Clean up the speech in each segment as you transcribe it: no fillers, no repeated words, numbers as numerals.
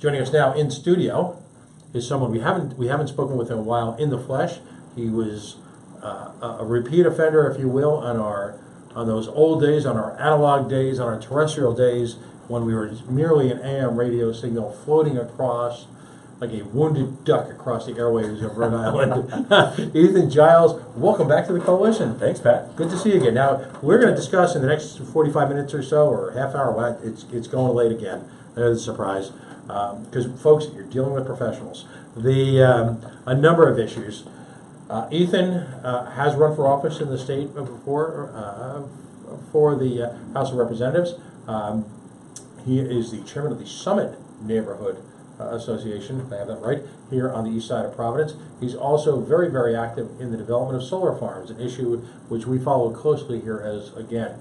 Joining us now in studio is someone we haven't spoken with in a while in the flesh. He was a repeat offender, if you will, on those old days, on our analog days, on our terrestrial days, when we were merely an AM radio signal floating across like a wounded duck across the airwaves of Rhode Island. Ethan Gyles, welcome back to the Coalition. Thanks, Pat. Good to see you again. Now, we're going to discuss in the next 45 minutes or so, or half hour, it's going late again. There's a surprise. Because, folks, you're dealing with professionals. A number of issues. Ethan has run for office in the state before for the House of Representatives. He is the chairman of the Summit Neighborhood Association, if I have that right, here on the east side of Providence. He's also very, very active in the development of solar farms, an issue which we follow closely here as, again,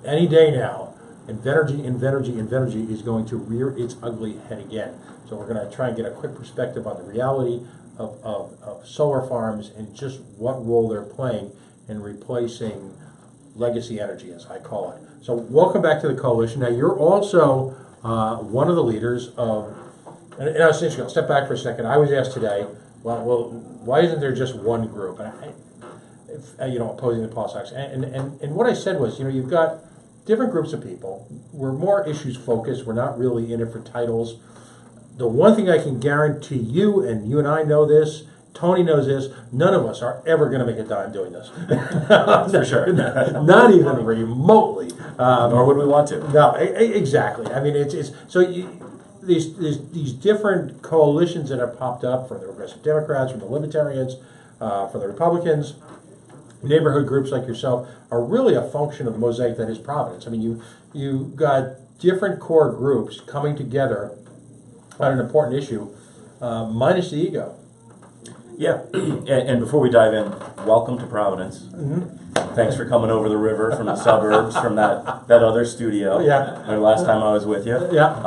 any day now, Invenergy is going to rear its ugly head again. So we're going to try and get a quick perspective on the reality of solar farms and just what role they're playing in replacing legacy energy, as I call it. So welcome back to the Coalition. Now, you're also one of the leaders of, and I was interested, I'll step back for a second. I was asked today, well, why isn't there just one group? And opposing the PawSox. And what I said was, you've got different groups of people. We're more issues focused. We're not really in it for titles. The one thing I can guarantee you, and you and I know this, Tony knows this, none of us are ever going to make a dime doing this. For sure. Not even remotely. Nor would we want to. No, exactly. I mean, it's so these different coalitions that have popped up from the Progressive Democrats, from the Libertarians, from the Republicans, neighborhood groups like yourself are really a function of the mosaic that is Providence. I mean, you got different core groups coming together on an important issue, minus the ego. Yeah, and before we dive in, welcome to Providence. Mm-hmm. Thanks for coming over the river from the suburbs, from that other studio. Yeah. The last time I was with you. Yeah.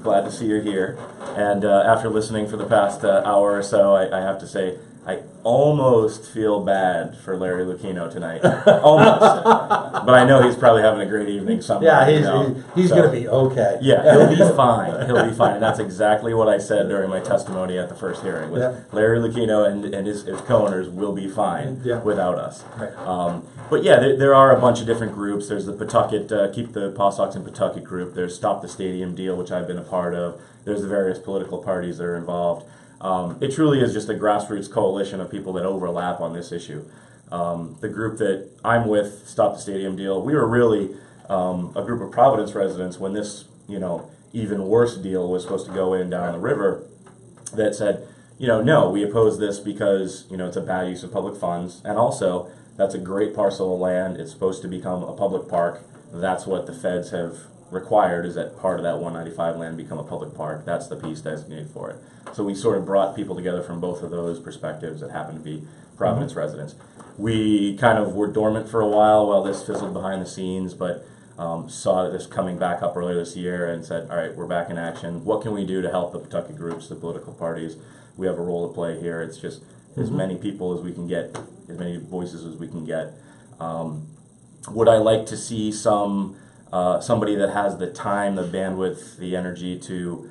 Glad to see you're here. And after listening for the past hour or so, I have to say, I almost feel bad for Larry Lucchino tonight. Almost. But I know he's probably having a great evening somewhere. Yeah, he's going to be okay. Yeah, he'll be fine. He'll be fine. And that's exactly what I said during my testimony at the first hearing. Larry Lucchino and his co-owners will be fine without us. Right. But yeah, there are a bunch of different groups. There's the Pawtucket, Keep the PawSox in Pawtucket group. There's Stop the Stadium deal, which I've been a part of. There's the various political parties that are involved. It truly is just a grassroots coalition of people that overlap on this issue. The group that I'm with, Stop the Stadium deal, we were really a group of Providence residents when this, even worse deal was supposed to go in down the river that said, no, we oppose this because, it's a bad use of public funds, and also that's a great parcel of land. It's supposed to become a public park. That's what the feds have required, is that part of that 195 land become a public park. That's the piece designated for it. So we sort of brought people together from both of those perspectives that happen to be Providence residents. We kind of were dormant for a while this fizzled behind the scenes, but saw this coming back up earlier this year and said, all right, we're back in action. What can we do to help the Pawtucket groups, the political parties? We have a role to play here. It's just as many people as we can get, as many voices as we can get. Would I like to see somebody that has the time, the bandwidth, the energy to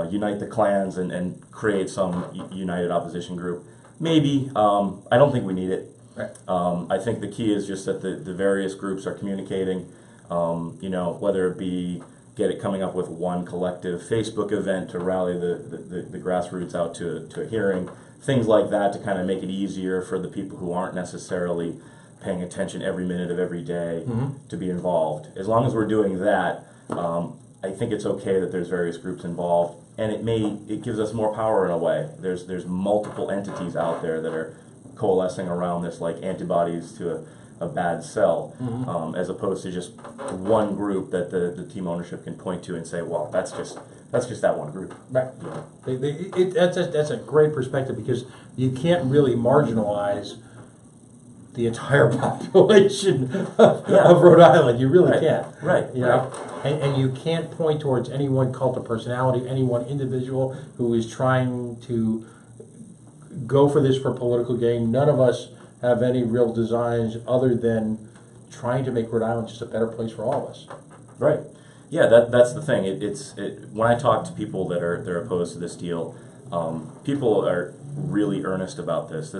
unite the clans and create some united opposition group? Maybe. I don't think we need it. Right. I think the key is just that the various groups are communicating, whether it be coming up with one collective Facebook event to rally the grassroots out to a hearing, things like that to kind of make it easier for the people who aren't necessarily paying attention every minute of every day to be involved. As long as we're doing that, I think it's okay that there's various groups involved, and it gives us more power in a way. There's multiple entities out there that are coalescing around this like antibodies to a bad cell, as opposed to just one group that the team ownership can point to and say, well, that's just that one group. Right. That's a great perspective, because you can't really marginalize the entire population of Rhode Island. You really can't. Right. And you can't point towards any one cult of personality, any one individual who is trying to go for this for political gain. None of us have any real designs other than trying to make Rhode Island just a better place for all of us. Right. Yeah, that's the thing. When I talk to people they're opposed to this deal, people are really earnest about this.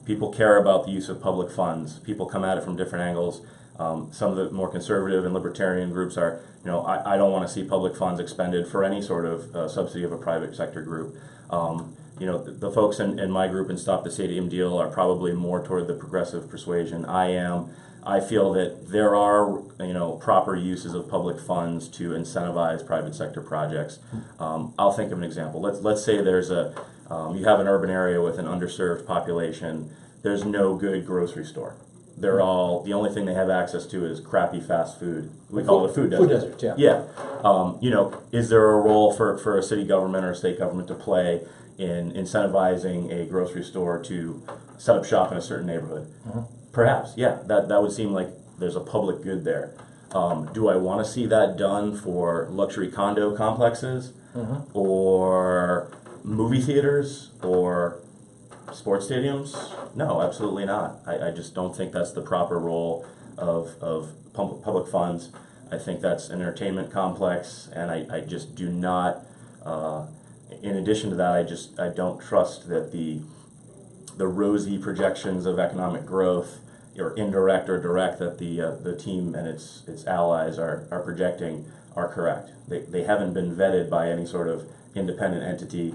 People care about the use of public funds. People come at it from different angles. Some of the more conservative and libertarian groups are, I don't want to see public funds expended for any sort of subsidy of a private sector group. The folks in my group in Stop the Stadium Deal are probably more toward the progressive persuasion. I am. I feel that there are, proper uses of public funds to incentivize private sector projects. I'll think of an example. Let's say there's you have an urban area with an underserved population. There's no good grocery store. The only thing they have access to is crappy fast food. We call it a food desert. Food desert, yeah. Yeah. Is there a role for a city government or a state government to play in incentivizing a grocery store to set up shop in a certain neighborhood? Perhaps, yeah. That would seem like there's a public good there. Do I want to see that done for luxury condo complexes or movie theaters or sports stadiums? No, absolutely not. I just don't think that's the proper role of public funds. I think that's an entertainment complex, and I just do not. In addition to that, I don't trust that the rosy projections of economic growth, or indirect or direct, that the team and its allies are projecting are correct. They haven't been vetted by any sort of independent entity.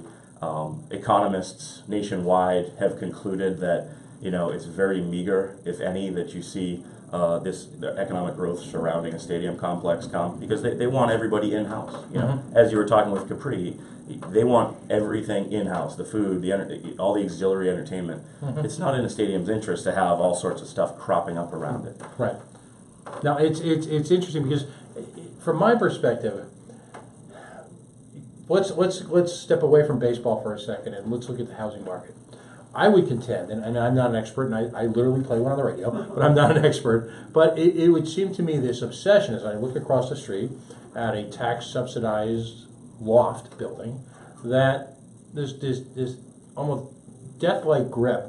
Economists nationwide have concluded that it's very meager, if any, that you see the economic growth surrounding a stadium complex because they want everybody in-house. As you were talking with Capri, they want everything in-house: the food, all the auxiliary entertainment. It's not in a stadium's interest to have all sorts of stuff cropping up around it. Right. Now it's interesting because, from my perspective, let's step away from baseball for a second and let's look at the housing market. I would contend, and I'm not an expert, and I literally play one on the radio, but I'm not an expert, but it would seem to me this obsession, as I look across the street at a tax-subsidized loft building, that there's this almost death-like grip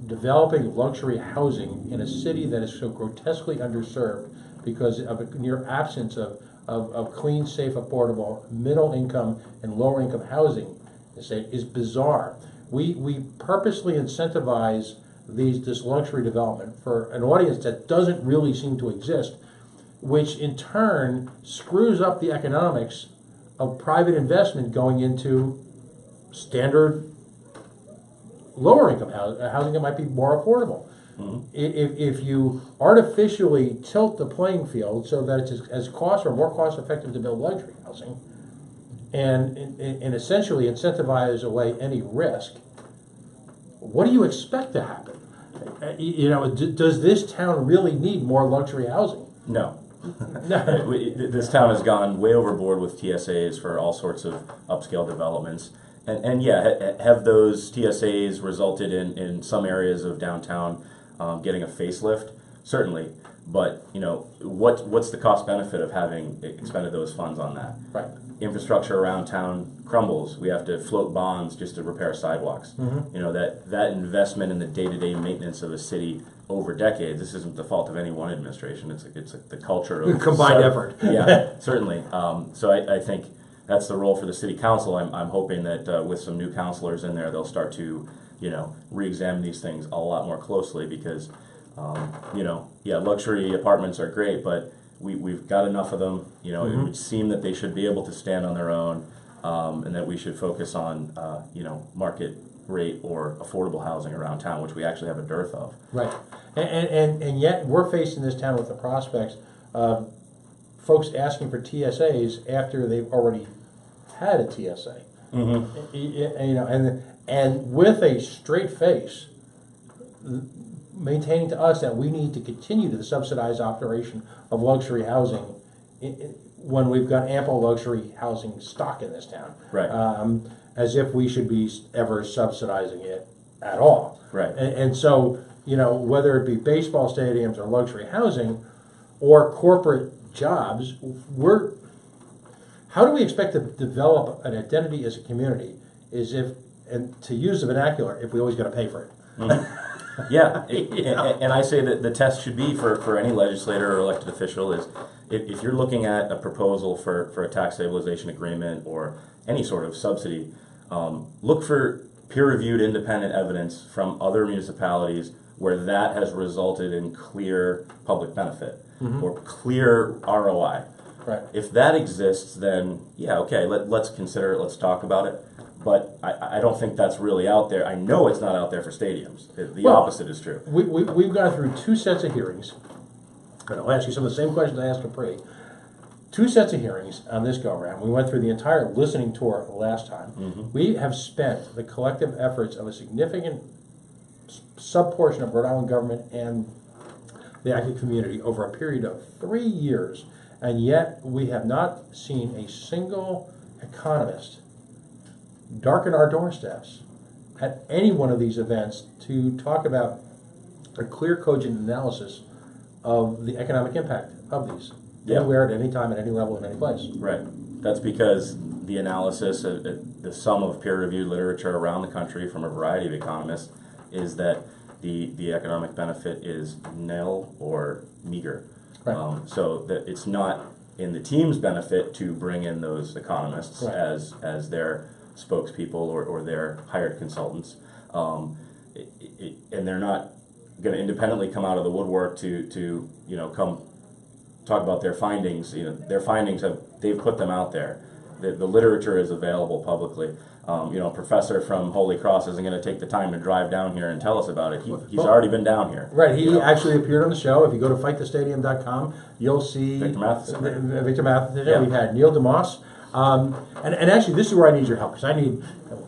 developing luxury housing in a city that is so grotesquely underserved because of a near absence of clean, safe, affordable, middle-income and lower-income housing is bizarre. We purposely incentivize this luxury development for an audience that doesn't really seem to exist, which in turn screws up the economics of private investment going into standard lower income housing that might be more affordable. If you artificially tilt the playing field so that it's more cost effective to build luxury housing, and essentially incentivize away any risk, what do you expect to happen? Does this town really need more luxury housing? No. This town has gone way overboard with TSAs for all sorts of upscale developments. And have those TSAs resulted in some areas of downtown getting a facelift? Certainly. But, what's the cost benefit of having expended those funds on that? Right. Infrastructure around town crumbles. We have to float bonds just to repair sidewalks. That investment in the day-to-day maintenance of a city over decades. This isn't the fault of any one administration. It's the culture of combined effort. Yeah, certainly. So I think that's the role for the city council. I'm hoping that with some new councilors in there, they'll start to re-examine these things a lot more closely because luxury apartments are great, but we've got enough of them. It would seem that they should be able to stand on their own, and that we should focus on market rate or affordable housing around town, which we actually have a dearth of. Right, and yet we're facing this town with the prospects of folks asking for TSAs after they've already had a TSA. And with a straight face, maintaining to us that we need to continue to the subsidized operation of luxury housing when we've got ample luxury housing stock in this town. Right. As if we should be ever subsidizing it at all. Right. And so, whether it be baseball stadiums or luxury housing or corporate jobs, how do we expect to develop an identity as a community and to use the vernacular, if we always got to pay for it? Yeah, and I say that the test should be for any legislator or elected official is if you're looking at a proposal for a tax stabilization agreement or any sort of subsidy, look for peer-reviewed independent evidence from other municipalities where that has resulted in clear public benefit or clear ROI. Right. If that exists, then yeah, okay, let's consider it, let's talk about it. But I don't think that's really out there. I know it's not out there for stadiums. The opposite is true. We've gone through 2 sets of hearings, and I'll ask you some of the same questions I asked Capri. 2 sets of hearings on this go-around. We went through the entire listening tour last time. We have spent the collective efforts of a significant sub-portion of Rhode Island government and the active community over a period of 3 years, and yet we have not seen a single economist darken our doorsteps at any one of these events to talk about a clear, cogent analysis of the economic impact of these, anywhere, at any time, at any level, in any place. Right. That's because the analysis, the sum of peer-reviewed literature around the country from a variety of economists, is that the economic benefit is nil or meager. Right. So that it's not in the team's benefit to bring in those economists as their spokespeople or their hired consultants, and they're not going to independently come out of the woodwork to come talk about their findings. Their findings they've put them out there. The literature is available publicly. A professor from Holy Cross isn't going to take the time to drive down here and tell us about it. He's already been down here. Right. He actually appeared on the show. If you go to fightthestadium.com, you'll see Victor Matheson. Victor Matheson. Yeah. We've had Neil DeMoss. And actually, this is where I need your help, because I need,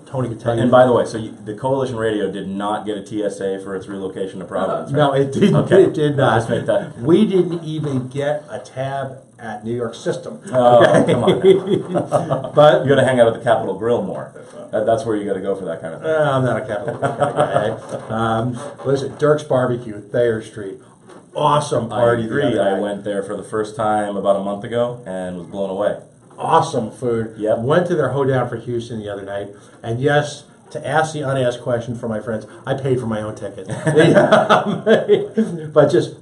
Tony could tell you. And by the way, so the Coalition Radio did not get a TSA for its relocation to Providence, right? No, it didn't. Okay. It did not. Just make that. We didn't even get a tab at New York System. Oh, come on. But You got to hang out at the Capitol Grill more. That's where you got to go for that kind of thing. I'm not a Capitol Grill kind of guy. Listen, Dirk's Barbecue, Thayer Street. Awesome party. I agree. I went there for the first time about a month ago and was blown away. Awesome food. Yep. Went to their hoedown for Houston the other night, and yes, to ask the unasked question for my friends, I paid for my own ticket. But just,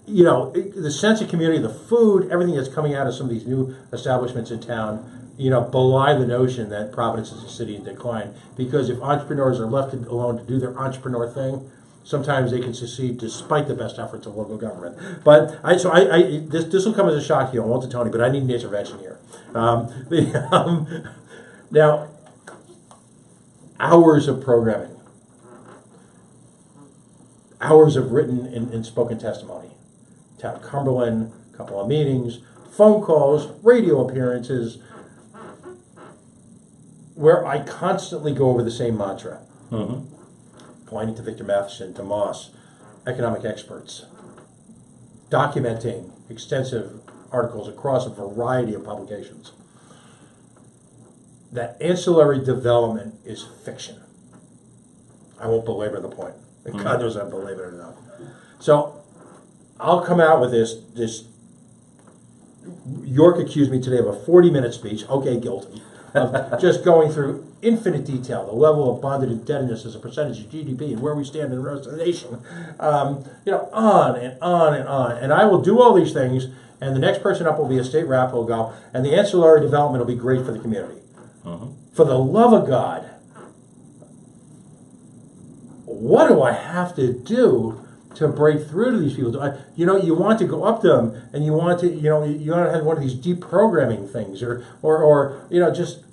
the sense of community, the food, everything that's coming out of some of these new establishments in town, belie the notion that Providence is a city in decline. Because if entrepreneurs are left alone to do their entrepreneur thing, sometimes they can succeed despite the best efforts of local government. But this will come as a shock to you, I won't to Tony, but I need an intervention here. Now, hours of programming, hours of written and spoken testimony, Town of Cumberland, a couple of meetings, phone calls, radio appearances, where I constantly go over the same mantra. Pointing to Victor Matheson, to Moss, economic experts, documenting extensive articles across a variety of publications. That ancillary development is fiction. I won't belabor the point. God knows I belabor it enough. So I'll come out with this. York accused me today of a 40-minute speech. Okay, guilty. Of just going through infinite detail, the level of bonded indebtedness as a percentage of GDP and where we stand in the rest of the nation. On and on and on. And I will do all these things, and the next person up will be a state rep who will go, and the ancillary development will be great for the community. For the love of God, what do I have to do to break through to these people? You want to go up to them, and you want to have one of these deprogramming things, or just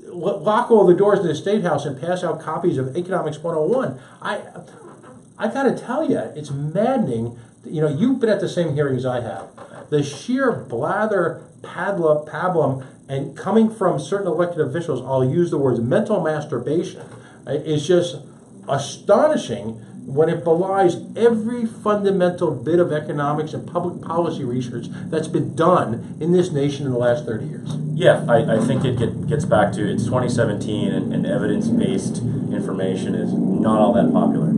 lock all the doors in the State House and pass out copies of Economics 101. I got to tell you, it's maddening. You've been at the same hearings I have. The sheer blather, pablum, and coming from certain elected officials, I'll use the words mental masturbation, is just astonishing when it belies every fundamental bit of economics and public policy research that's been done in this nation in the last 30 years. Yeah, I think it gets back to, it's 2017 and evidence-based information is not all that popular.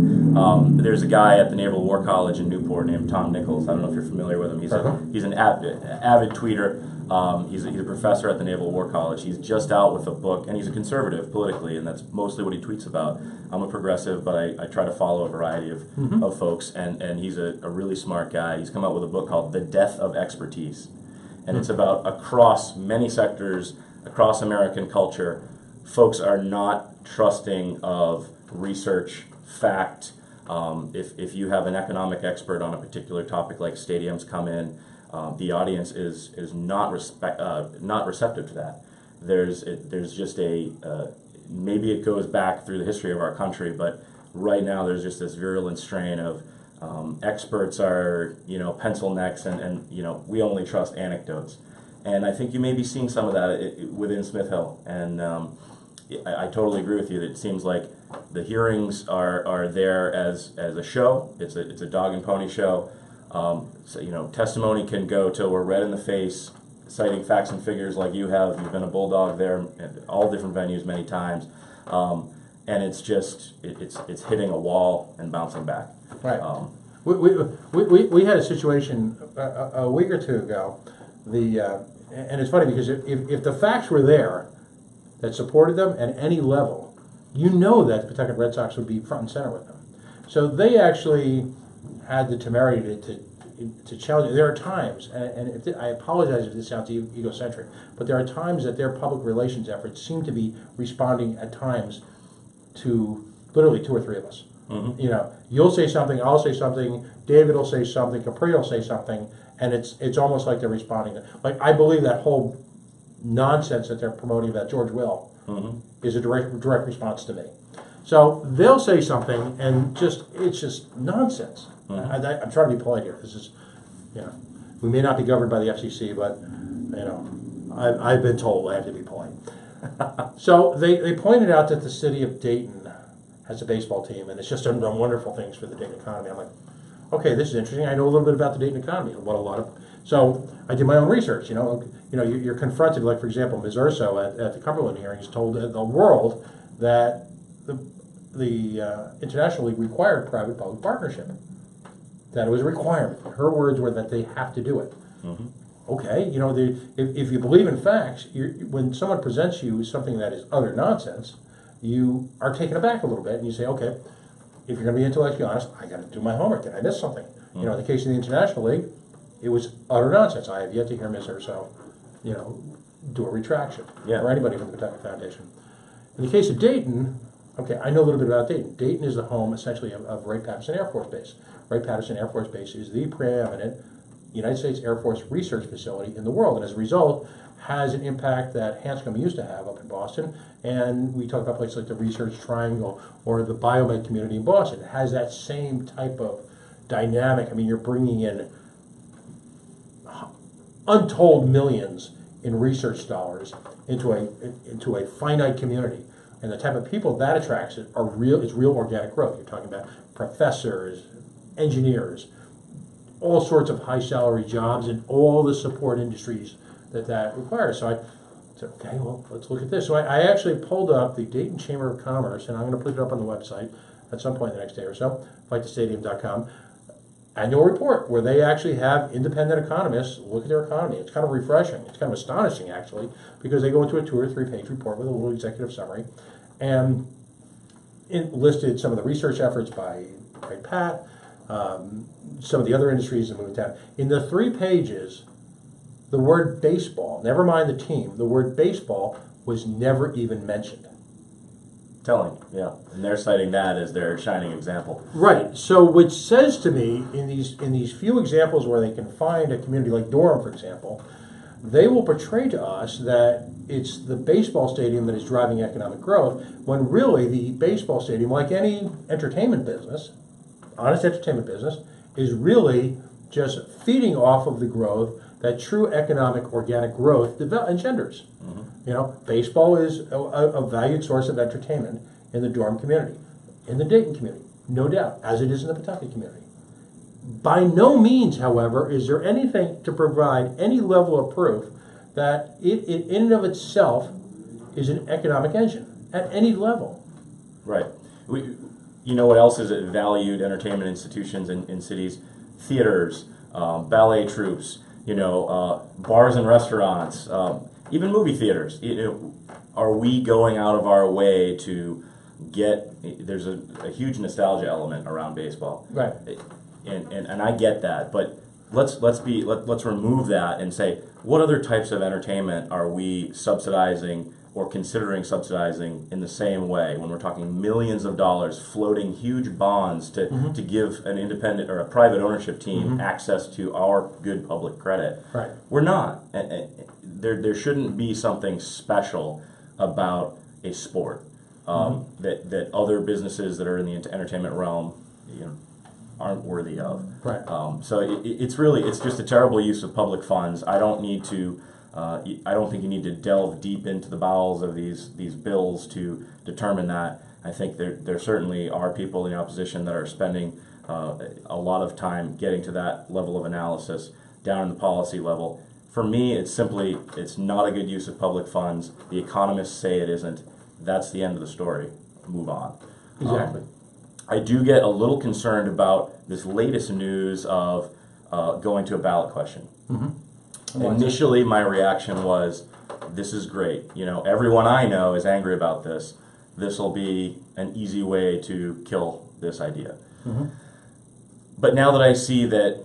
There's a guy at the Naval War College in Newport named Tom Nichols. I don't know if you're familiar with him. He's an avid tweeter. He's a professor at the Naval War College. He's just out with a book, and he's a conservative politically, and that's mostly what he tweets about. I'm a progressive, but I try to follow a variety of folks, and he's a really smart guy. He's come out with a book called The Death of Expertise, and it's about across many sectors, across American culture, folks are not trusting of research, fact. If you have an economic expert on a particular topic like stadiums come in, the audience is not receptive to that. There's just maybe it goes back through the history of our country, but right now there's just this virulent strain of experts are pencil necks and we only trust anecdotes, and I think you may be seeing some of that within Smith Hill, and I totally agree with you that it seems like the hearings are there as a show. It's a dog and pony show. So, testimony can go till we're red in the face, citing facts and figures like you have. You've been a bulldog there at all different venues many times, and it's just it's hitting a wall and bouncing back. Right. We had a situation a week or two ago. And it's funny because if the facts were there that supported them at any level, that the Pawtucket Red Sox would be front and center with them. So they actually had the temerity to challenge. There are times, and I apologize if this sounds egocentric, but there are times that their public relations efforts seem to be responding at times to literally two or three of us. Mm-hmm. You'll say something, I'll say something, David will say something, Capri will say something, and it's almost like they're responding. Like, I believe that whole nonsense that they're promoting about George Will is a direct response to me. So they'll say something, and it's just nonsense. I'm trying to be polite here. This is, we may not be governed by the FCC, but I've been told I have to be polite. So they pointed out that the city of Dayton has a baseball team, and it's just done wonderful things for the Dayton economy. I'm like, okay, this is interesting. I know a little bit about the Dayton economy. So I did my own research. You're confronted, like for example, Ms. Urso at the Cumberland hearings told the world that the International League required private-public partnership. That it was a requirement. Her words were that they have to do it. Mm-hmm. Okay, if you believe in facts, when someone presents you something that is utter nonsense, you are taken aback a little bit, and you say, okay, if you're going to be intellectually honest, I got to do my homework. Did I miss something? Mm-hmm. In the case of the International League, it was utter nonsense. I have yet to hear Ms. Urso, do a retraction, or anybody from the Pawtucket Foundation. In the case of Dayton, okay, I know a little bit about Dayton. Dayton is the home, essentially, of Wright-Patterson Air Force Base. Wright-Patterson Air Force Base is the preeminent United States Air Force research facility in the world, and as a result, has an impact that Hanscom used to have up in Boston. And we talk about places like the Research Triangle or the biomed community in Boston. It has that same type of dynamic. I mean, you're bringing in untold millions in research dollars into a finite community. And the type of people that attracts is real organic growth. You're talking about professors, engineers, all sorts of high salary jobs and all the support industries that requires. So I said, okay, well, let's look at this. So I actually pulled up the Dayton Chamber of Commerce, and I'm going to put it up on the website at some point the next day or so, fightthestadium.com, annual report where they actually have independent economists look at their economy. It's kind of refreshing. It's kind of astonishing, actually, because they go into a 2 or 3 page report with a little executive summary, and it listed some of the research efforts by Pat, some of the other industries in moving town. In the 3 pages, the word baseball, never mind the team, the word baseball was never even mentioned. Telling, yeah, and they're citing that as their shining example. Right. So, which says to me, in these few examples where they can find a community like Durham, for example, they will portray to us that it's the baseball stadium that is driving economic growth, when really the baseball stadium, like any entertainment business, honest entertainment business, is really just feeding off of the growth that true economic organic growth engenders. Mm-hmm. Baseball is a valued source of entertainment in the Durham community, in the Dayton community, no doubt, as it is in the Pawtucket community. By no means, however, is there anything to provide any level of proof that it in and of itself is an economic engine at any level. Right. What else is it? Valued entertainment institutions in cities, theaters, ballet troupes, bars and restaurants, even movie theaters. Are we going out of our way to get? There's a huge nostalgia element around baseball, Right. And I get that, but let's remove that and say, what other types of entertainment are we subsidizing or considering subsidizing in the same way when we're talking millions of dollars floating huge bonds to give an independent or a private ownership team access to our good public credit? Right. We're not. There shouldn't be something special about a sport that other businesses that are in the entertainment realm, aren't worthy of. Right. So it's just a terrible use of public funds. I don't think you need to delve deep into the bowels of these bills to determine that. I think there certainly are people in the opposition that are spending a lot of time getting to that level of analysis down in the policy level. For me, it's not a good use of public funds. The economists say it isn't. That's the end of the story. Move on. Exactly. I do get a little concerned about this latest news of going to a ballot question. Initially, my reaction was, this is great. Everyone I know is angry about this. This will be an easy way to kill this idea. But now that I see that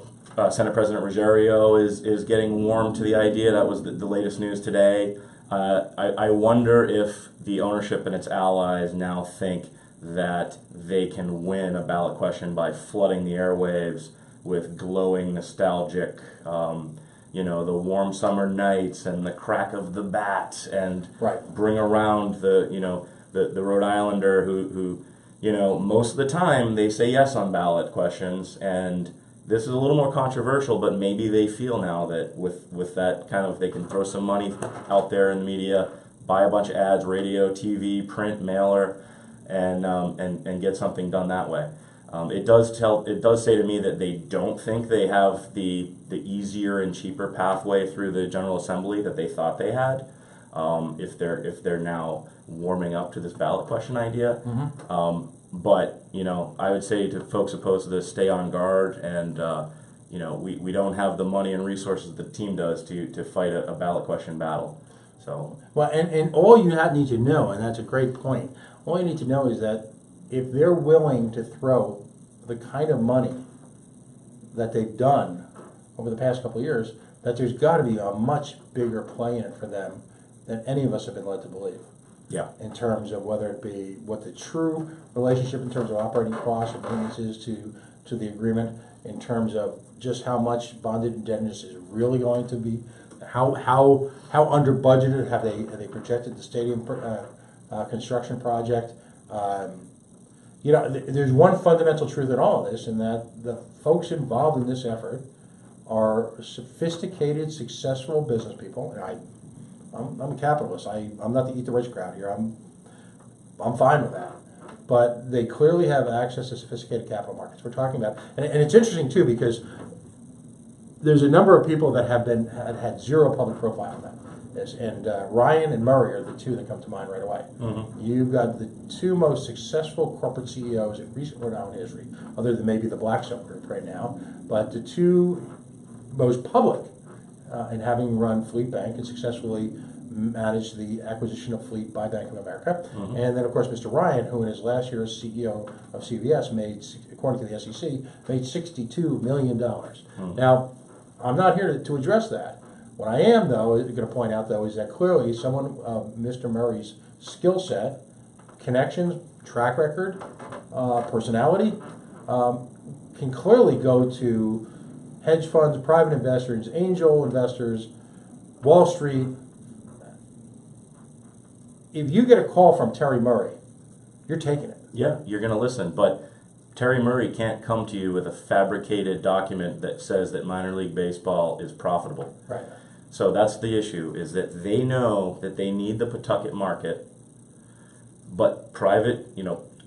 Senate President Ruggiero is getting warm to the idea, that was the latest news today, I wonder if the ownership and its allies now think that they can win a ballot question by flooding the airwaves with glowing, nostalgic, the warm summer nights and the crack of the bat, and bring around the Rhode Islander who most of the time they say yes on ballot questions, and this is a little more controversial, but maybe they feel now that with that kind of, they can throw some money out there in the media, buy a bunch of ads, radio, TV, print, mailer, and get something done that way. It does say to me that they don't think they have the easier and cheaper pathway through the General Assembly that they thought they had. If they're now warming up to this ballot question idea. But I would say to folks opposed to this, stay on guard, and we don't have the money and resources the team does to fight a ballot question battle. So and all you need to know, and that's a great point. All you need to know is that if they're willing to throw the kind of money that they've done over the past couple of years, that there's got to be a much bigger play in it for them than any of us have been led to believe. Yeah. In terms of whether it be what the true relationship in terms of operating costs or payments is to the agreement, in terms of just how much bonded indebtedness is really going to be, how under budgeted have they projected the stadium construction project. There's one fundamental truth in all of this, and that the folks involved in this effort are sophisticated, successful business people. And I'm a capitalist. I'm not the eat the rich crowd here. I'm fine with that. But they clearly have access to sophisticated capital markets. We're talking about, and it's interesting too, because there's a number of people that have had zero public profile on that. And Ryan and Murray are the two that come to mind right away. You've got the two most successful corporate CEOs in recent Rhode Island history, other than maybe the Blackstone Group right now, but the two most public in having run Fleet Bank and successfully managed the acquisition of Fleet by Bank of America. And then, of course, Mr. Ryan, who in his last year as CEO of CVS made, according to the SEC, made $62 million. Now, I'm not here to address that. What I am, though, going to point out, though, is that clearly someone of Mr. Murray's skill set, connections, track record, personality, can clearly go to hedge funds, private investors, angel investors, Wall Street. If you get a call from Terry Murray, you're taking it. Yeah, you're going to listen, but Terry Murray can't come to you with a fabricated document that says that minor league baseball is profitable. Right. So that's the issue, is that they know that they need the Pawtucket market, but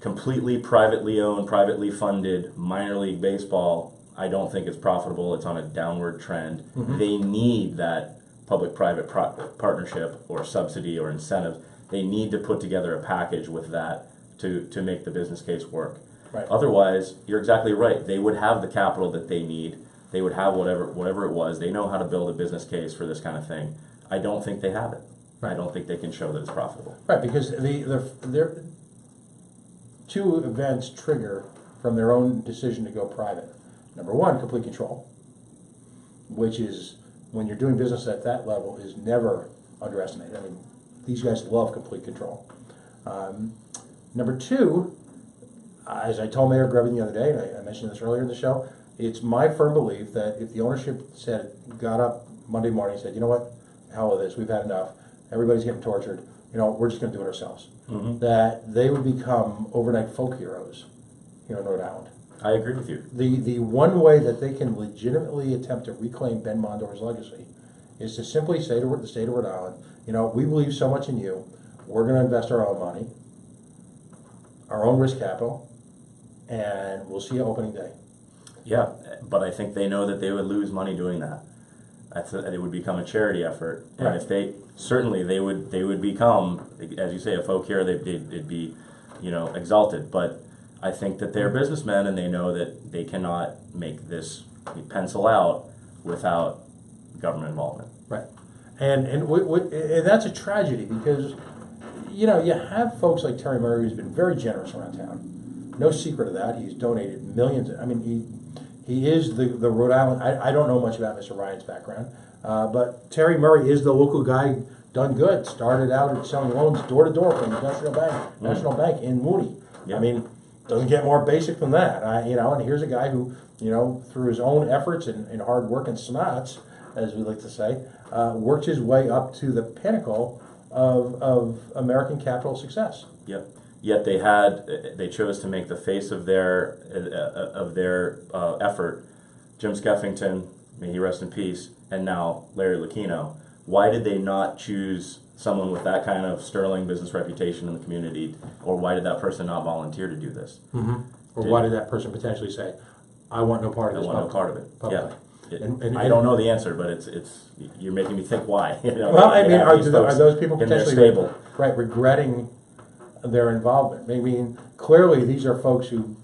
completely privately owned, privately funded minor league baseball, I don't think it's profitable. It's on a downward trend. They need that public-private partnership or subsidy or incentive. They need to put together a package with that to make the business case work. Right. Otherwise, you're exactly right. They would have the capital that they need. they would have whatever it was. They know how to build a business case for this kind of thing. I don't think they have it. Right. I don't think they can show that it's profitable. Right, because their two events trigger from their own decision to go private. Number one, complete control, which is, when you're doing business at that level, is never underestimated. I mean, these guys love complete control. Number two, as I told Mayor Grevin the other day, and I mentioned this earlier in the show, it's my firm belief that if the ownership got up Monday morning and said, you know what, hell with this, we've had enough, everybody's getting tortured, we're just going to do it ourselves, that they would become overnight folk heroes here in Rhode Island. I agree with you. The one way that they can legitimately attempt to reclaim Ben Mondor's legacy is to simply say to the state of Rhode Island, we believe so much in you, we're going to invest our own money, our own risk capital, and we'll see you opening day. Yeah, but I think they know that they would lose money doing that. It would become a charity effort, and right. if they would become, as you say, a folk hero. They'd be, exalted. But I think that they're businessmen, and they know that they cannot make this pencil out without government involvement. Right, and that's a tragedy because you have folks like Terry Murray, who's been very generous around town. No secret of that. He's donated millions. I mean, he is the Rhode Island. I don't know much about Mr. Ryan's background, but Terry Murray is the local guy done good. Started out selling loans door to door from the National Bank in Mooney. Yeah. I mean, doesn't get more basic than that. And here's a guy who, through his own efforts and hard work and smarts, as we like to say, worked his way up to the pinnacle of American capital success. Yep. Yet they chose to make the face of their effort Jim Skeffington, may he rest in peace, and now Larry Lucchino. Why did they not choose someone with that kind of sterling business reputation in the community, or why did that person not volunteer to do this? Mm-hmm. Or why did that person potentially say, "I want no part of this"? I want no part of it. Publicly. Yeah. I don't know the answer, but it's you're making me think why. Well, I mean, are those people potentially stable, right, regretting their involvement? I mean, clearly these are folks who,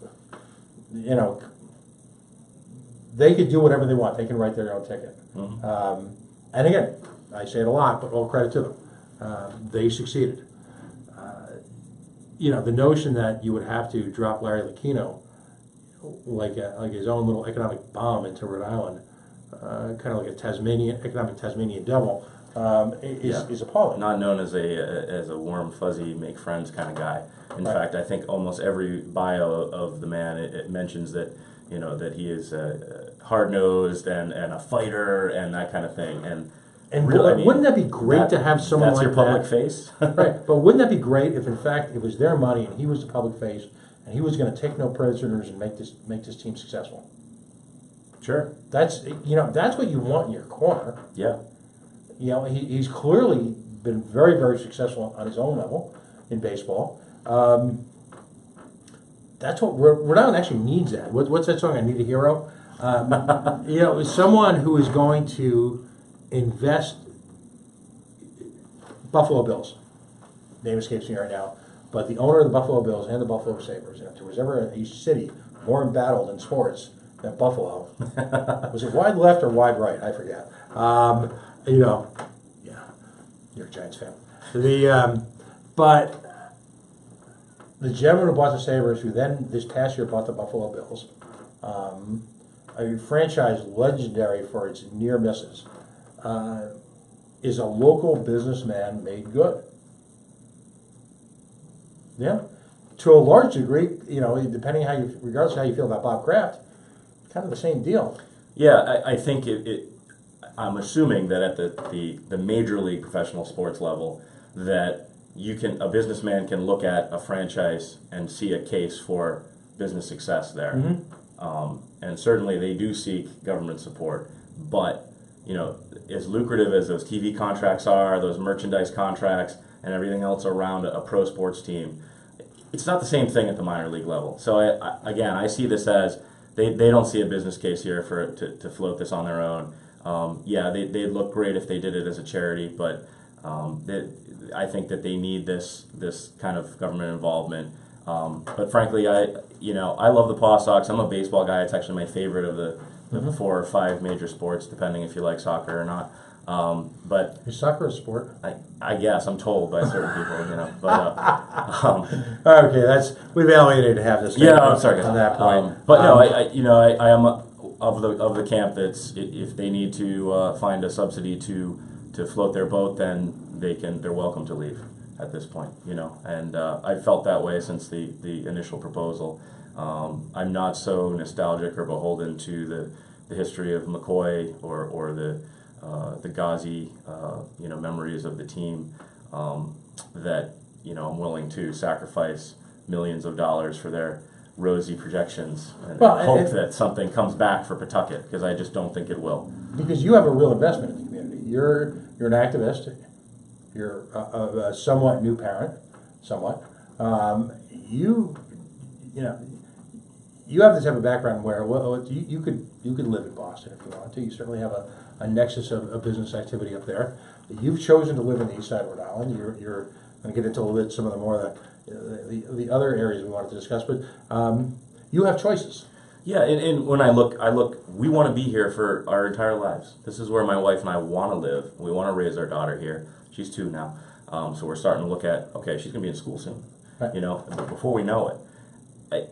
they could do whatever they want. They can write their own ticket. Mm-hmm. And again, I say it a lot, but all credit to them. They succeeded. The notion that you would have to drop Larry Lucchino like his own little economic bomb into Rhode Island, kind of like a economic Tasmanian devil, is appalling. Not known as a warm, fuzzy, make friends kind of guy. In fact, I think almost every bio of the man it mentions that that he is hard nosed and a fighter and that kind of thing. And really, wouldn't that be great to have someone like that? That's your public face, right? But wouldn't that be great if, in fact, it was their money and he was the public face and he was going to take no prisoners and make this team successful? Sure. That's what you want in your corner. Yeah. He's clearly been very, very successful on his own level in baseball. That's what Rhode Island actually needs. That. What's that song? I Need a Hero. Someone who is going to invest. Buffalo Bills. Name escapes me right now, but the owner of the Buffalo Bills and the Buffalo Sabres. And if there was ever a city more embattled in sports than Buffalo, was it wide left or wide right? I forget. Yeah, you're a Giants fan. But the gentleman who bought the Sabres, who then this past year bought the Buffalo Bills, a franchise legendary for its near misses, is a local businessman made good. Yeah, to a large degree, depending regardless of how you feel about Bob Kraft, kind of the same deal. Yeah, I think I'm assuming that at the major league professional sports level, that a businessman can look at a franchise and see a case for business success there. Mm-hmm. And certainly they do seek government support, but as lucrative as those TV contracts are, those merchandise contracts, and everything else around a pro sports team, it's not the same thing at the minor league level. So I see this as they don't see a business case here to float this on their own. They'd look great if they did it as a charity, but I think that they need this kind of government involvement. But frankly, I love the PawSox. I'm a baseball guy. It's actually my favorite of the the 4 or 5 major sports, depending if you like soccer or not. But Is soccer a sport? I guess I'm told by certain people, you know. Okay, we've alienated half this. Yeah, I'm sorry on that point. But no, I am of the camp that's if they need to find a subsidy to float their boat, then they're welcome to leave at this point, you know. And I felt that way since the initial proposal. I'm not so nostalgic or beholden to the history of McCoy or the Ghazi memories of the team that I'm willing to sacrifice millions of dollars for their rosy projections and hope that something comes back for Pawtucket, because I just don't think it will. Because you have a real investment in the community. You're an activist. You're a somewhat new parent, somewhat. You have this type of background where you could live in Boston if you want to. You certainly have a nexus of business activity up there. You've chosen to live in the east side of Rhode Island. You're going to get into a little bit some of the more the other areas we wanted to discuss, but you have choices. Yeah, and when I look, we want to be here for our entire lives. This is where my wife and I want to live. We want to raise our daughter here. She's 2 now. So we're starting to look at, okay, she's going to be in school soon. Right. But before we know it,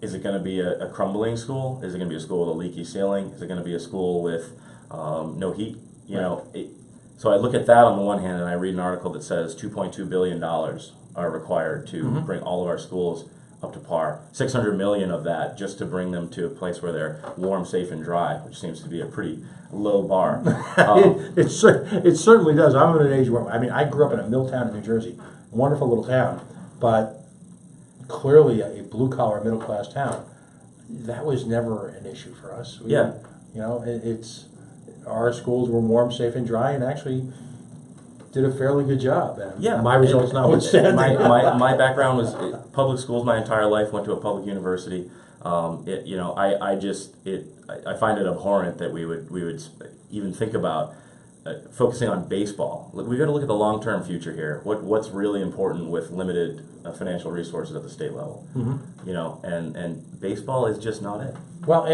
is it going to be a crumbling school? Is it going to be a school with a leaky ceiling? Is it going to be a school with no heat? So I look at that on the one hand, and I read an article that says $2.2 billion are required to bring all of our schools up to par. $600 million of that just to bring them to a place where they're warm, safe, and dry, which seems to be a pretty low bar. It certainly does. I'm at an age where, I grew up in a mill town in New Jersey, wonderful little town, but clearly a blue-collar, middle-class town. That was never an issue for us. Our schools were warm, safe, and dry, and actually did a fairly good job. And my results notwithstanding. My background was public schools my entire life. Went to a public university. I find it abhorrent that we would even think about focusing on baseball. We've got to look at the long-term future here. What's really important with limited financial resources at the state level? And baseball is just not it. Well,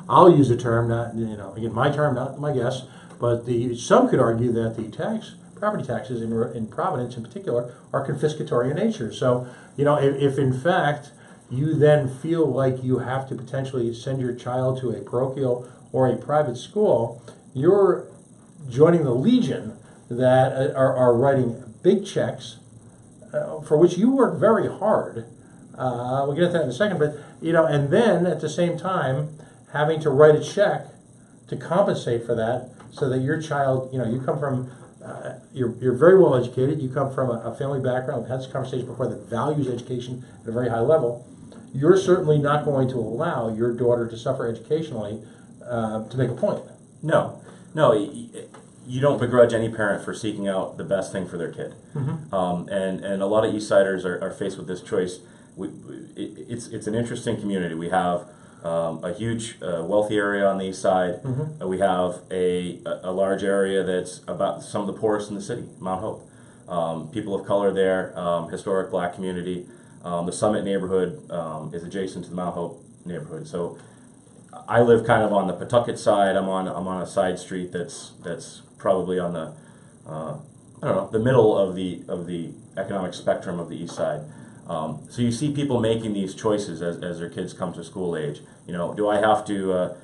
I'll use a term, not again my term, not my guess, but some could argue that the property taxes in Providence in particular are confiscatory in nature. So if in fact you then feel like you have to potentially send your child to a parochial or a private school, you're joining the legion that are writing big checks for which you work very hard. We'll get into that in a second, but and then at the same time having to write a check to compensate for that, so that your child, you come from, you're very well educated. You come from a family background. We've had this conversation before that values education at a very high level. You're certainly not going to allow your daughter to suffer educationally to make a point. No, you don't begrudge any parent for seeking out the best thing for their kid. And a lot of East Siders are faced with this choice. It's an interesting community. We have a huge wealthy area on the east side. We have a large area that's about some of the poorest in the city, Mount Hope. People of color there, historic black community. The Summit neighborhood is adjacent to the Mount Hope neighborhood. So I live kind of on the Pawtucket side. I'm on a side street that's probably on the middle of the economic spectrum of the east side. So you see people making these choices as their kids come to school age. Do I have to?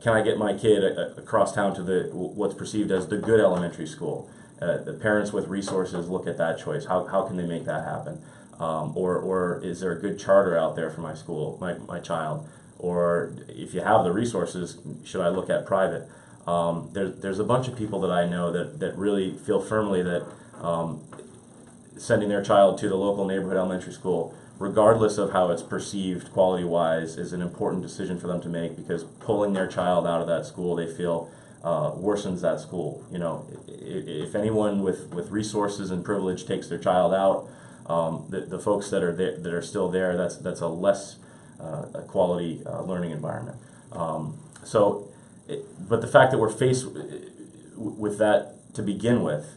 Can I get my kid across town to what's perceived as the good elementary school? The parents with resources look at that choice. How can they make that happen? Or is there a good charter out there for my school, my child? Or if you have the resources, should I look at private? There's a bunch of people that I know that really feel firmly that sending their child to the local neighborhood elementary school, regardless of how it's perceived quality-wise, is an important decision for them to make, because pulling their child out of that school, they feel worsens that school. If anyone with resources and privilege takes their child out, the folks that are still there, that's a less a quality learning environment. But the fact that we're faced with that to begin with,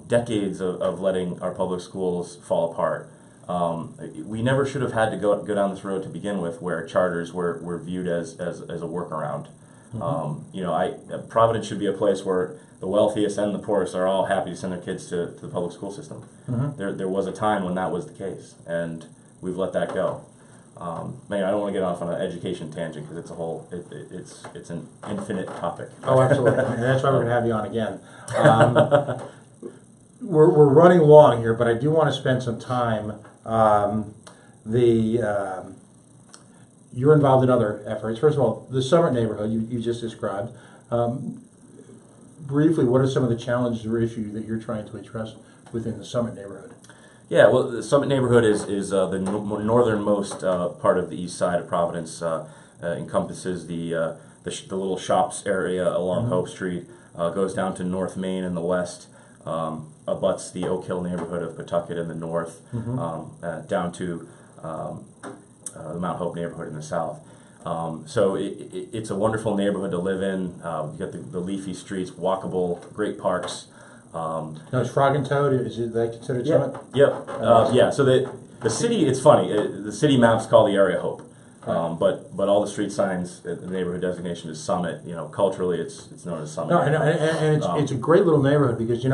decades of letting our public schools fall apart, We never should have had to go down this road to begin with, where charters were viewed as a workaround. Providence should be a place where the wealthiest and the poorest are all happy to send their kids to the public school system. There was a time when that was the case, and we've let that go. I don't want to get off on an education tangent because it's an infinite topic. Oh, absolutely, and that's why we're going to have you on again. We're running long here, but I do want to spend some time. You're involved in other efforts. First of all, the Summit neighborhood you just described. Briefly, what are some of the challenges or issues that you're trying to address within the Summit neighborhood? Yeah, well, the Summit neighborhood is the northernmost part of the east side of Providence. Encompasses the little shops area along Hope Street. Goes down to North Main in the west. Abuts the Oak Hill neighborhood of Pawtucket in the north. Down to the Mount Hope neighborhood in the south. So it's a wonderful neighborhood to live in. You got the leafy streets, walkable, great parks. Now, is Frog and Toad, is that considered Summit? Yep. Yeah. So the city, it's funny. The city maps call the area Hope, but all the street signs, the neighborhood designation is Summit. Culturally, it's known as Summit. No, and it's a great little neighborhood because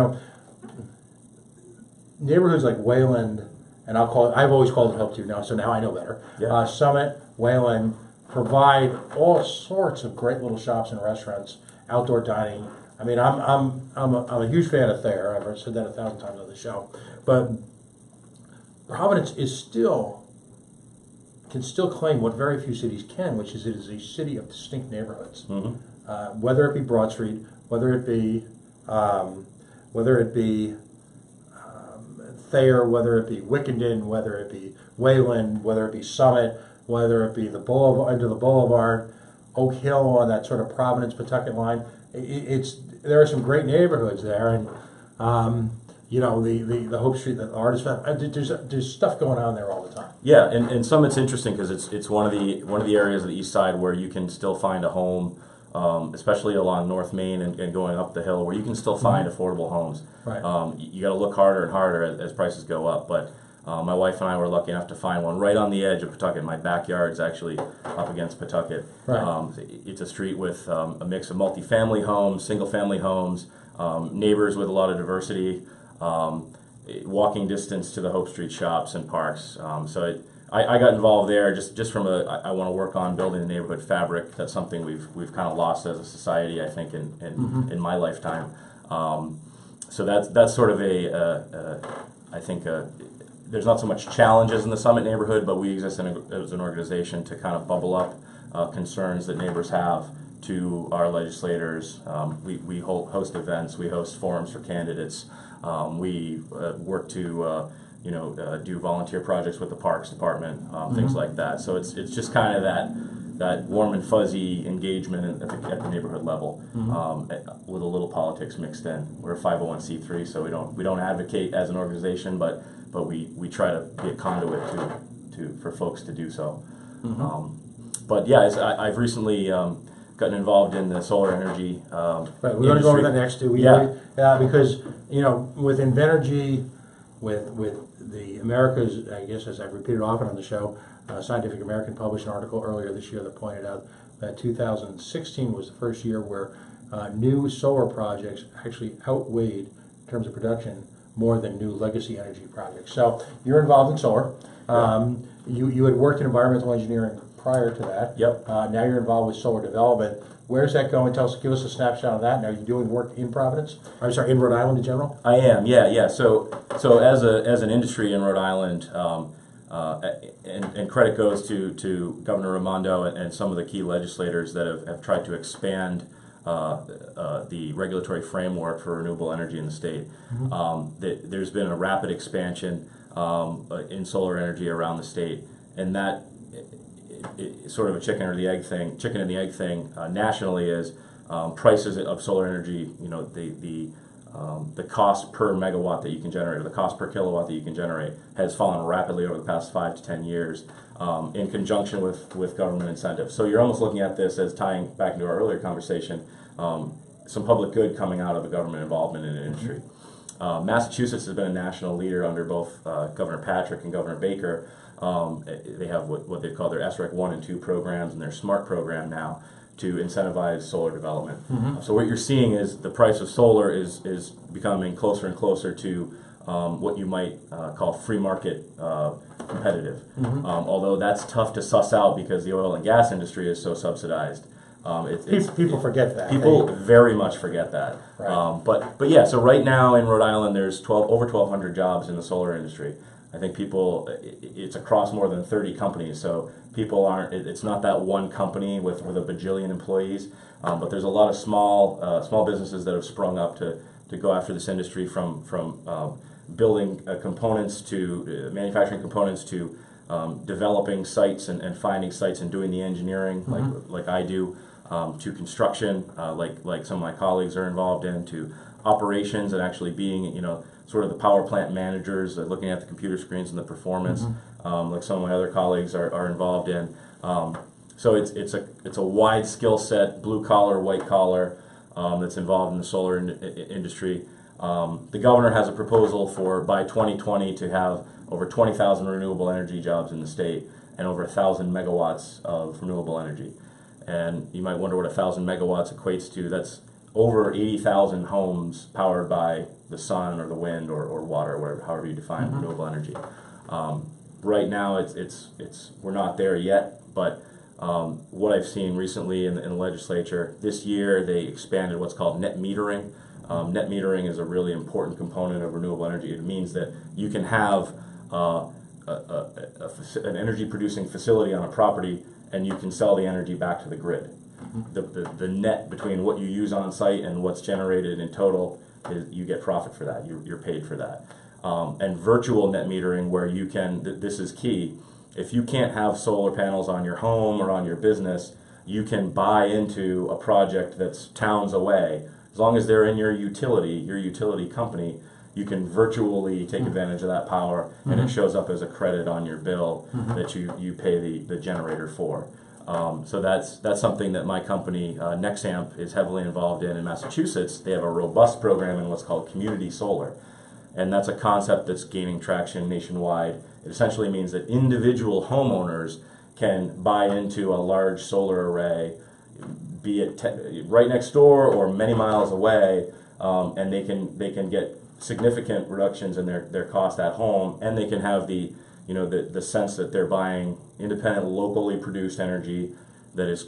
neighborhoods like Wayland, and I've always called it Hope too now, so now I know better. Yeah. Summit, Wayland provide all sorts of great little shops and restaurants, outdoor dining. I mean, I'm a huge fan of Thayer. I've said that 1,000 times on the show, but Providence can still claim what very few cities can, which is it is a city of distinct neighborhoods. Whether it be Broad Street, whether it be Thayer, whether it be Wickenden, whether it be Wayland, whether it be Summit, whether it be the Boulevard, Oak Hill on that sort of Providence Pawtucket line. There are some great neighborhoods there, and the Hope Street, the artist, there's stuff going on there all the time. Yeah, and Summit's interesting because it's one of the areas of the east side where you can still find a home, especially along North Main and going up the hill, where you can still find affordable homes. Right. You got to look harder and harder as prices go up, but my wife and I were lucky enough to find one right on the edge of Pawtucket. My backyard's actually up against Pawtucket. Right. It's a street with a mix of multifamily homes, single-family homes, neighbors with a lot of diversity, walking distance to the Hope Street shops and parks. I got involved there just from I want to work on building the neighborhood fabric. That's something we've kind of lost as a society, I think, in my lifetime. So that's sort of I think there's not so much challenges in the Summit neighborhood, but we exist as an organization to kind of bubble up concerns that neighbors have to our legislators. We host events, we host forums for candidates. We work to do volunteer projects with the Parks Department, things like that. So it's just kind of that warm and fuzzy engagement at the neighborhood level, with a little politics mixed in. We're a 501c3, so we don't advocate as an organization, but we try to be a conduit for folks to do so. But yeah, I've recently gotten involved in the solar energy. Right, we're going to go over that next too. Because with Invenergy, with the Americas, I guess as I've repeated often on the show, Scientific American published an article earlier this year that pointed out that 2016 was the first year where new solar projects actually outweighed, in terms of production, more than new legacy energy projects. So you're involved in solar. You had worked in environmental engineering prior to that. Yep. Now you're involved with solar development. Where's that going? Give us a snapshot of that. Now, are you doing work in Providence? I'm sorry, in Rhode Island in general? I am, yeah. So as an industry in Rhode Island, and credit goes to Governor Raimondo and some of the key legislators that have tried to expand the regulatory framework for renewable energy in the state. There's been a rapid expansion in solar energy around the state, and that it's sort of a chicken and the egg thing nationally is prices of solar energy. The cost per megawatt that you can generate, or the cost per kilowatt that you can generate, has fallen rapidly over the past 5 to 10 years in conjunction with government incentives. So you're almost looking at this as tying back into our earlier conversation, some public good coming out of the government involvement in the industry. Massachusetts has been a national leader under both Governor Patrick and Governor Baker. They have what they call their SREC 1 and 2 programs and their SMART program now to incentivize solar development. So what you're seeing is the price of solar is becoming closer and closer to what you might call free market competitive. Although that's tough to suss out because the oil and gas industry is so subsidized. People forget that. People very much forget that. Right. But yeah, so right now in Rhode Island there's over 1,200 jobs in the solar industry. I think it's across more than 30 companies, so people it's not that one company with a bajillion employees, but there's a lot of small businesses that have sprung up to go after this industry from building components to manufacturing components to developing sites and finding sites and doing the engineering like I do, to construction like some of my colleagues are involved in, to operations and actually being sort of the power plant managers, looking at the computer screens and the performance, like some of my other colleagues are involved in. So it's a wide skill set, blue collar, white collar, that's involved in the solar industry. The governor has a proposal for by 2020 to have over 20,000 renewable energy jobs in the state and over 1,000 megawatts of renewable energy. And you might wonder what 1,000 megawatts equates to. That's over 80,000 homes powered by the sun or the wind or water, whatever, however you define renewable energy. Right now, we're not there yet, but what I've seen recently in the legislature this year, they expanded what's called net metering. Net metering is a really important component of renewable energy. It means that you can have an energy producing facility on a property and you can sell the energy back to the grid. The net between what you use on site and what's generated in total, you get profit for that. You're paid for that. And virtual net metering, where you can, this is key, if you can't have solar panels on your home or on your business, you can buy into a project that's towns away. As long as they're in your utility company, you can virtually take advantage of that power, and it shows up as a credit on your bill that you pay the generator for. So that's something that my company, Nexamp, is heavily involved in Massachusetts. They have a robust program in what's called community solar. And that's a concept that's gaining traction nationwide. It essentially means that individual homeowners can buy into a large solar array, be it right next door or many miles away, and they can get significant reductions in their cost at home, and they can have the sense that they're buying independent, locally produced energy that is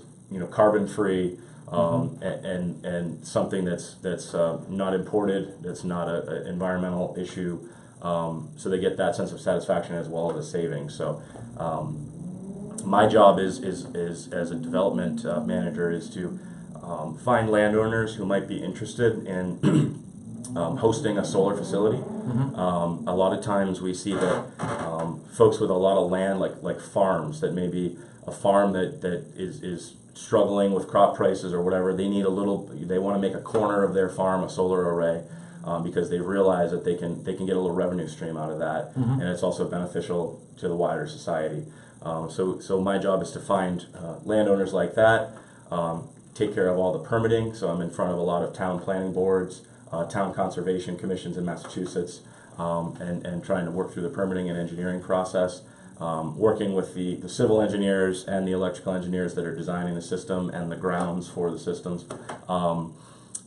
carbon free, and something that's not imported, that's not an environmental issue. So they get that sense of satisfaction as well as a savings. So my job is as a development manager is to find landowners who might be interested in hosting a solar facility. A lot of times we see that folks with a lot of land, like farms, that may be a farm that is struggling with crop prices or whatever, they want to make a corner of their farm a solar array, because they realize that they can get a little revenue stream out of that, and it's also beneficial to the wider society. So my job is to find landowners like that, take care of all the permitting. So I'm in front of a lot of town planning boards, town conservation commissions in Massachusetts, and trying to work through the permitting and engineering process, working with the civil engineers and the electrical engineers that are designing the system and the grounds for the systems,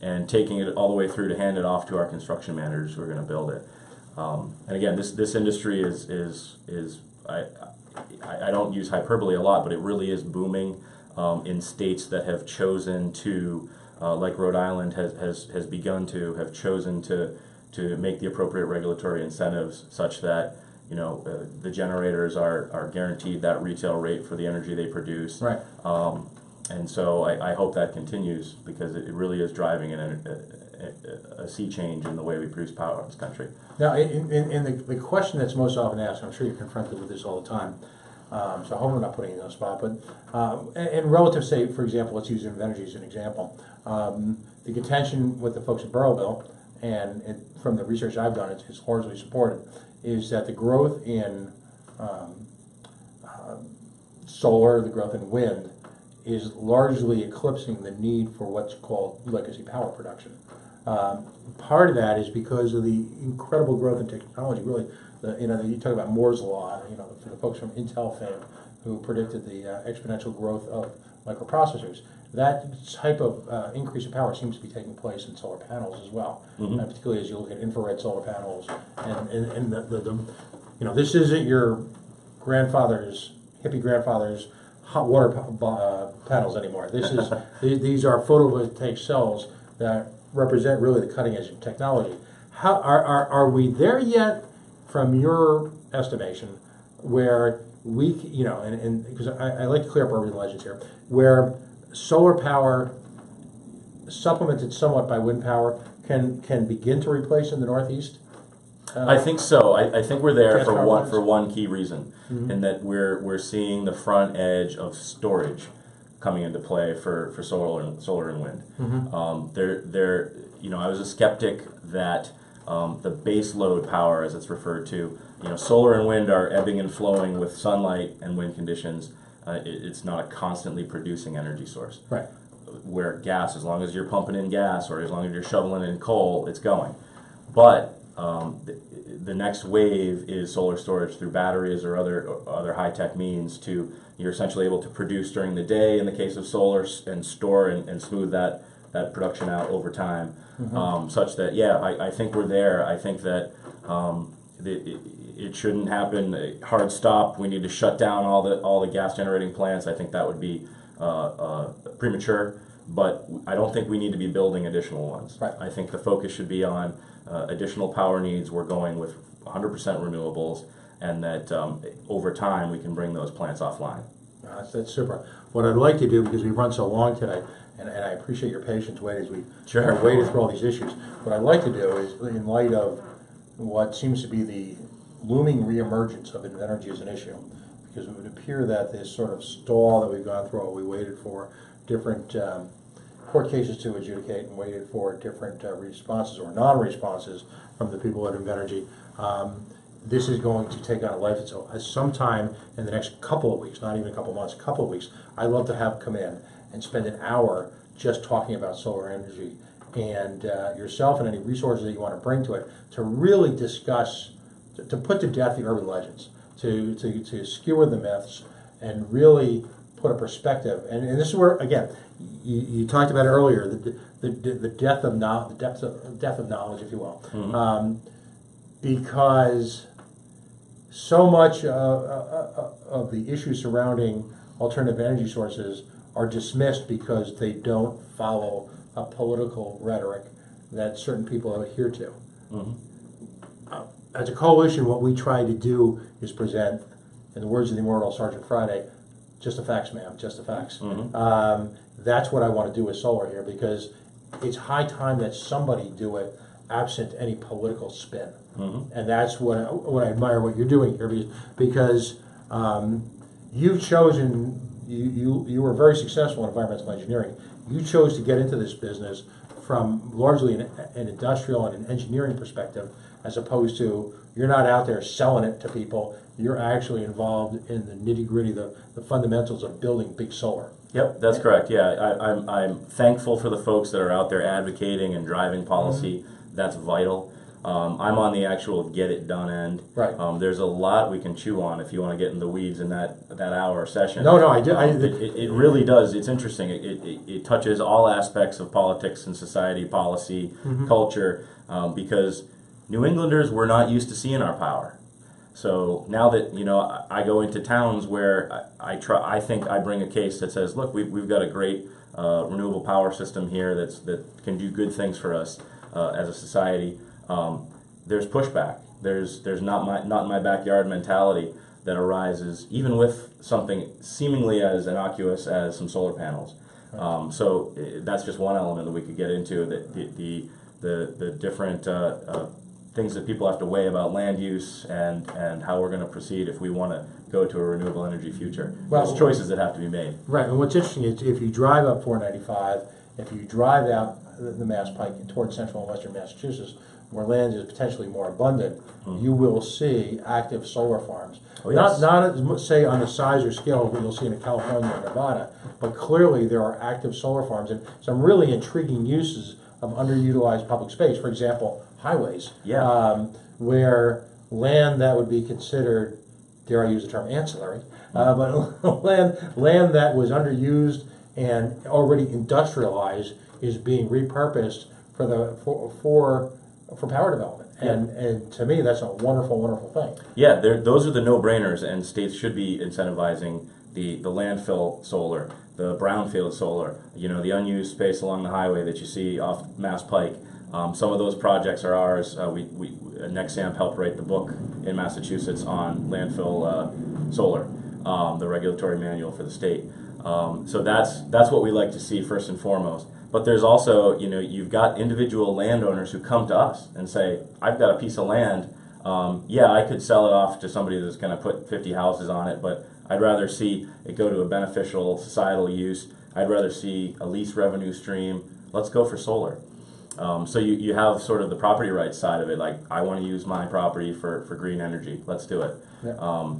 and taking it all the way through to hand it off to our construction managers who are going to build it. And again, this industry is I don't use hyperbole a lot, but it really is booming in states that have chosen to, like Rhode Island has begun to, have chosen to make the appropriate regulatory incentives such that the generators are guaranteed that retail rate for the energy they produce. Right. And so I hope that continues, because it really is driving a sea change in the way we produce power in this country. Now, in the question that's most often asked, I'm sure you're confronted with this all the time, so I hope I'm not putting you on the spot, but in relative, say, for example, let's use energy as an example. The contention with the folks at Burrowville, and from the research I've done, it's largely supported, is that the growth in solar, the growth in wind, is largely eclipsing the need for what's called legacy power production. Part of that is because of the incredible growth in technology. Really, you talk about Moore's law. For the folks from Intel fame who predicted the exponential growth of microprocessors. That type of increase in power seems to be taking place in solar panels as well, particularly as you look at infrared solar panels. And this isn't your hippie grandfather's hot water panels anymore. These are photovoltaic cells that represent really the cutting edge of technology. How are we there yet, from your estimation, where we, and because I like to clear up urban legends here, where solar power, supplemented somewhat by wind power, can begin to replace in the Northeast? I think so. I think we're there for Transformers? one key reason, in that we're seeing the front edge of storage coming into play for solar and wind. I was a skeptic that the base load power, as it's referred to, solar and wind are ebbing and flowing with sunlight and wind conditions. It's not a constantly producing energy source. Right. Where gas, as long as you're pumping in gas or as long as you're shoveling in coal, it's going. But the next wave is solar storage through batteries or other high-tech means. You're essentially able to produce during the day in the case of solar, and store and smooth that production out over time, such that I think we're there. I think that it shouldn't happen hard stop. We need to shut down all the gas generating plants. I think that would be premature, but I don't think we need to be building additional ones. Right. I think the focus should be on additional power needs. We're going with 100% renewables, and that over time we can bring those plants offline. That's super. What I'd like to do, because we've run so long today, and I appreciate your patience waiting as we waded through all these issues, what I'd like to do is, in light of what seems to be the looming reemergence of energy as an issue, because it would appear that this sort of stall that we've gone through, we waited for different court cases to adjudicate and waited for different responses or non-responses from the people at Invenergy. This is going to take on a life. So sometime in the next couple of weeks, not even a couple of months, a couple of weeks, I'd love to have come in and spend an hour just talking about solar energy, and yourself and any resources that you want to bring to it, to really discuss, to put to death the urban legends, to skewer the myths, and really put a perspective. And this is where, again, you talked about it earlier, the depth of knowledge, if you will, because so much of the issues surrounding alternative energy sources are dismissed because they don't follow a political rhetoric that certain people adhere to. As a coalition, what we try to do is present, in the words of the immortal Sergeant Friday, just the facts, ma'am, just the facts. That's what I want to do with solar here, because it's high time that somebody do it absent any political spin. And that's what I admire what you're doing here, because you've chosen, you were very successful in environmental engineering. You chose to get into this business from largely an industrial and an engineering perspective, as opposed to, you're not out there selling it to people, you're actually involved in the nitty-gritty, the fundamentals of building big solar. Yep, that's correct. Yeah, I'm thankful for the folks that are out there advocating and driving policy. That's vital. I'm on the actual get it done end. Right. There's a lot we can chew on if you want to get in the weeds in that hour session. No, I do. It really does. It's interesting. It touches all aspects of politics and society, policy, culture, because New Englanders were not used to seeing our power. So now that I go into towns where I think I bring a case that says, look, we've got a great renewable power system here that can do good things for us as a society. There's pushback. There's not in my backyard mentality that arises even with something seemingly as innocuous as some solar panels. So that's just one element that we could get into, the different things that people have to weigh about land use and how we're going to proceed if we want to go to a renewable energy future. Well, there's choices that have to be made. Right, and what's interesting is if you drive up 495, if you drive out the Mass Pike towards central and western Massachusetts, where land is potentially more abundant, you will see active solar farms. Oh, yes. Not say on the size or scale of what you'll see in California or Nevada, but clearly there are active solar farms and some really intriguing uses of underutilized public space. For example, highways. Yeah. Where land that would be considered, dare I use the term ancillary, but land that was underused and already industrialized is being repurposed for power development. And to me, that's a wonderful, wonderful thing. Yeah, those are the no-brainers, and states should be incentivizing the landfill solar, the brownfield solar, the unused space along the highway that you see off Mass Pike. Some of those projects are ours. Nexamp helped write the book in Massachusetts on landfill solar, the regulatory manual for the state. So that's what we like to see first and foremost. But there's also, you've got individual landowners who come to us and say, I've got a piece of land. I could sell it off to somebody that's going to put 50 houses on it, but I'd rather see it go to a beneficial societal use. I'd rather see a lease revenue stream. Let's go for solar. So you have sort of the property rights side of it, like I want to use my property for green energy. Let's do it. Yeah.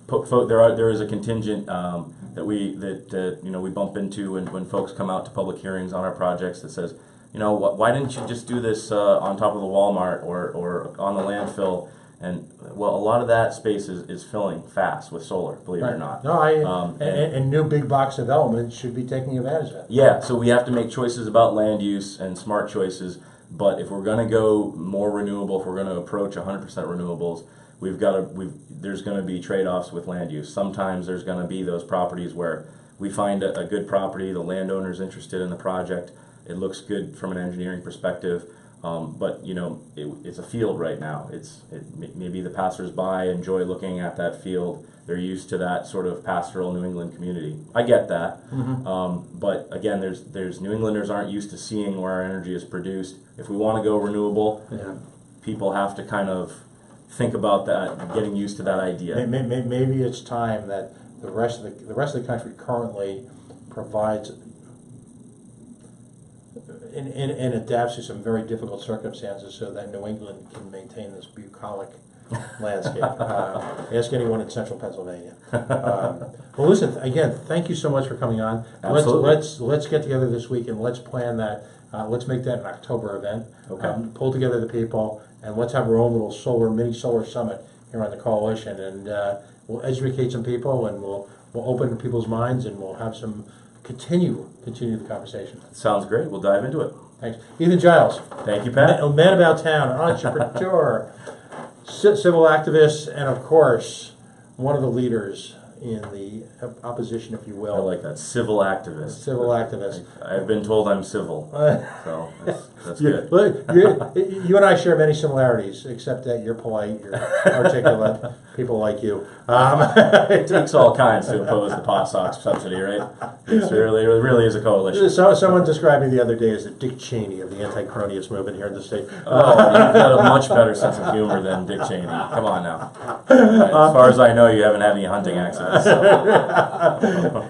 There is a contingent that we bump into when folks come out to public hearings on our projects that says, why didn't you just do this on top of the Walmart or on the landfill? And well, a lot of that space is filling fast with solar, believe it or not. No, and new big box development should be taking advantage of that. Yeah, so we have to make choices about land use and smart choices. But if we're going to go more renewable, if we're going to approach 100% renewables, there's going to be trade-offs with land use. Sometimes there's going to be those properties where we find a good property, the landowner's interested in the project, it looks good from an engineering perspective, but it's a field right now. Maybe the passersby enjoy looking at that field. They're used to that sort of pastoral New England community. I get that, but again, there's New Englanders aren't used to seeing where our energy is produced. If we want to go renewable, people have to kind of think about that, getting used to that idea. Maybe it's time that the rest of the country currently provides and adapts to some very difficult circumstances so that New England can maintain this bucolic landscape. Ask anyone in central Pennsylvania. Well, listen, again, thank you so much for coming on. Absolutely. Let's get together this week and let's plan that. Let's make that an October event. Okay. Pull together the people and let's have our own little mini solar summit here on the coalition, and we'll educate some people and we'll open people's minds and we'll have some continue the conversation. Sounds great. We'll dive into it. Thanks, Ethan Gyles. Thank you, Pat. Man about town, entrepreneur, civil activist, and of course one of the leaders in the opposition, if you will. I like that. Civil activist. Civil activist. I've been told I'm civil, so that's good. Look, you and I share many similarities, except that you're polite, you're articulate, people like you. It takes all kinds to oppose the PawSox subsidy, right? It really is a coalition. Someone described me the other day as the Dick Cheney of the anti-cronyist movement here in the state. Oh, you've got a much better sense of humor than Dick Cheney. Come on now. As far as I know, you haven't had any hunting accidents. So.